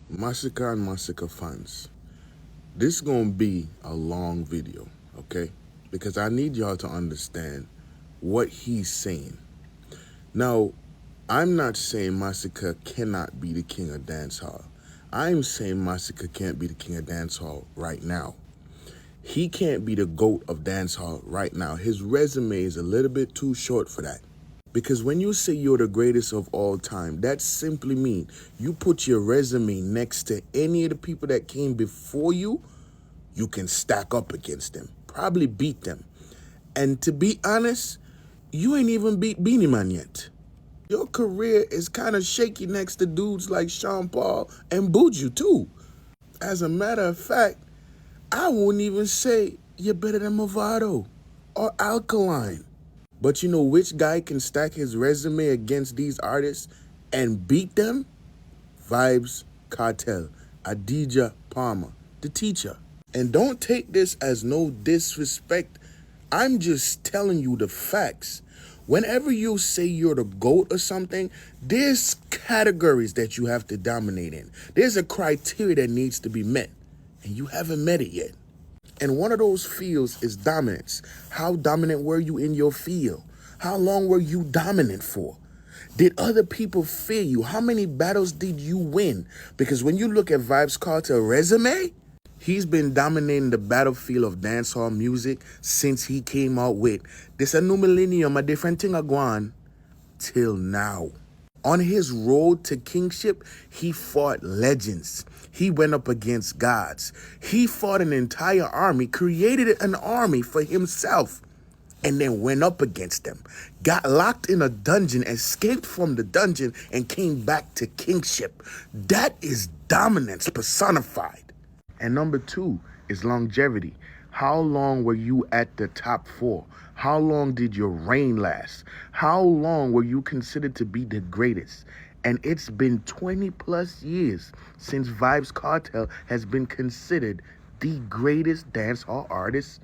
Massacre and Massacre fans, this gonna be a long video, okay? Because I need y'all to understand what he's saying. Now, I'm not saying Massacre cannot be the king of dancehall. I'm saying Massacre can't be the king of dancehall right now. He can't be the GOAT of dancehall right now. His resume is a little bit too short for that. Because when you say you're the greatest of all time, that simply means you put your resume next to any of the people that came before you, you can stack up against them, probably beat them. And to be honest, you ain't even beat Beanie Man yet. Your career is kind of shaky next to dudes like Sean Paul and Buju too. As a matter of fact, I wouldn't even say you're better than Movado or Alkaline. But you know which guy can stack his resume against these artists and beat them? Vybz Kartel, Adidja Palmer, the teacher. And don't take this as no disrespect. I'm just telling you the facts. Whenever you say you're the GOAT or something, there's categories that you have to dominate in. There's a criteria that needs to be met, and you haven't met it yet. And one of those fields is dominance. How dominant were you in your field? How long were you dominant for? Did other people fear you? How many battles did you win? Because when you look at Vybz Kartel's resume, he's been dominating the battlefield of dancehall music since he came out with "This a New Millennium, a different thing a gone" till now. On his road to kingship, he fought legends. He went up against gods. He fought an entire army, created an army for himself, and then went up against them. Got locked in a dungeon, escaped from the dungeon, and came back to kingship. That is dominance personified. And number two is longevity. How long were you at the top four? How long did your reign last? How long were you considered to be the greatest? And it's been 20 plus years since Vybz Kartel has been considered the greatest dancehall artist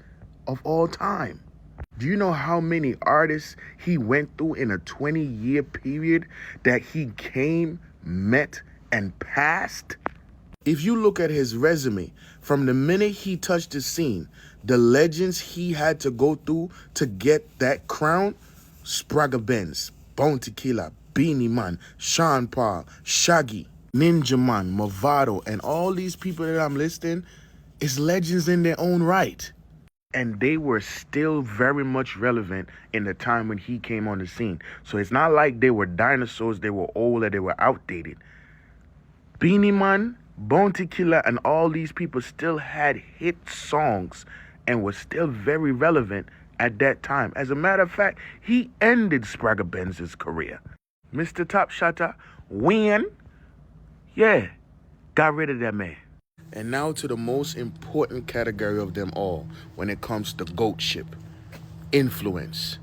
of all time. Do you know how many artists he went through in a 20-year period that he came, met, and passed? If you look at his resume, from the minute he touched the scene, the legends he had to go through to get that crown: Spragga Benz, Bone Tequila, Beanie Man, Sean Paul, Shaggy, Ninja Man, Movado, and all these people that I'm listing is legends in their own right. And they were still very much relevant in the time when he came on the scene. So it's not like they were dinosaurs, they were old, or they were outdated. Beanie Man, Bone Tequila, and all these people still had hit songs and was still very relevant at that time. As a matter of fact, he ended Spragga Benz's career. Mr. Top Shotter, when? Yeah, got rid of that man. And now to the most important category of them all when it comes to GOATship: influence.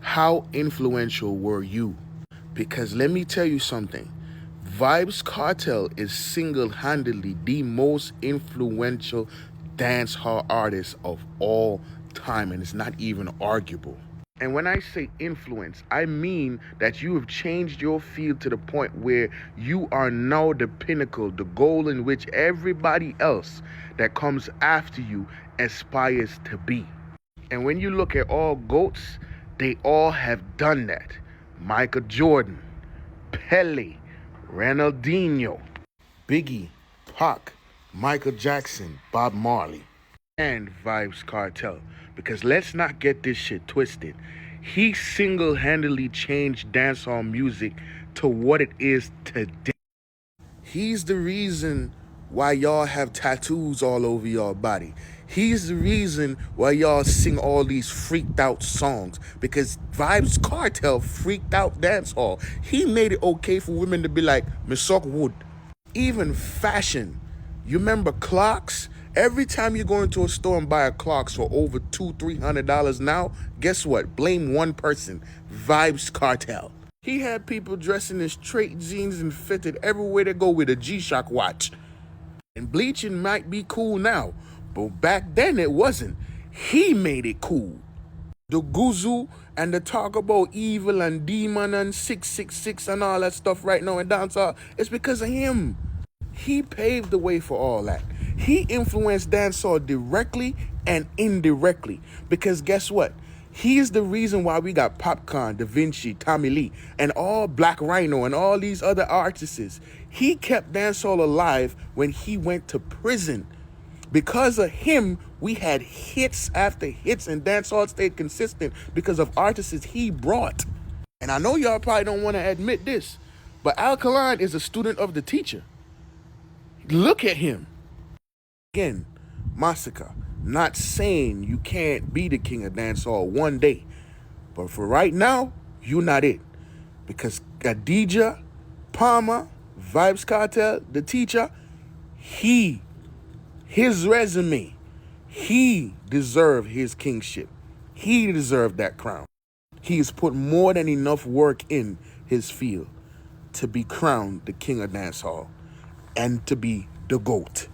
How influential were you? Because let me tell you something. Vybz Kartel is single-handedly the most influential dancehall artist of all time, and it's not even arguable. And when I say influence, I mean that you have changed your field to the point where you are now the pinnacle, the goal in which everybody else that comes after you aspires to be. And when you look at all GOATs, they all have done that. Michael Jordan, Pele, Ronaldinho, Biggie, Pac, Michael Jackson, Bob Marley, and Vybz Kartel. Because let's not get this shit twisted. He single-handedly changed dancehall music to what it is today. He's the reason why y'all have tattoos all over your body. He's the reason why y'all sing all these freaked out songs, because Vybz Kartel freaked out dancehall. He made it okay for women to be like, "Me suck wood." Even fashion. You remember clocks? Every time you go into a store and buy a clocks for over $200-300 now, guess what? Blame one person: Vybz Kartel. He had people dressing in straight jeans and fitted everywhere they go with a G-Shock watch. And bleaching might be cool now, but back then it wasn't. He made it cool. The Guzu and the talk about evil and demon and 666 and all that stuff right now in dancehall, it's because of him. He paved the way for all that. He influenced dancehall directly and indirectly. Because guess what? He is the reason why we got Popcorn, Da Vinci, Tommy Lee, and all Black Rhino and all these other artists. He kept dancehall alive when he went to prison. Because of him, we had hits after hits, and dancehall stayed consistent because of artists he brought. And I know y'all probably don't want to admit this, but Alkaline is a student of the teacher. Look at him. Again, Massacre, not saying you can't be the king of dancehall one day, but for right now, you're not it. Because Adidja, Palmer, Vybz Kartel, the teacher, his resume, he deserved his kingship. He deserved that crown. He has put more than enough work in his field to be crowned the king of dancehall and to be the GOAT.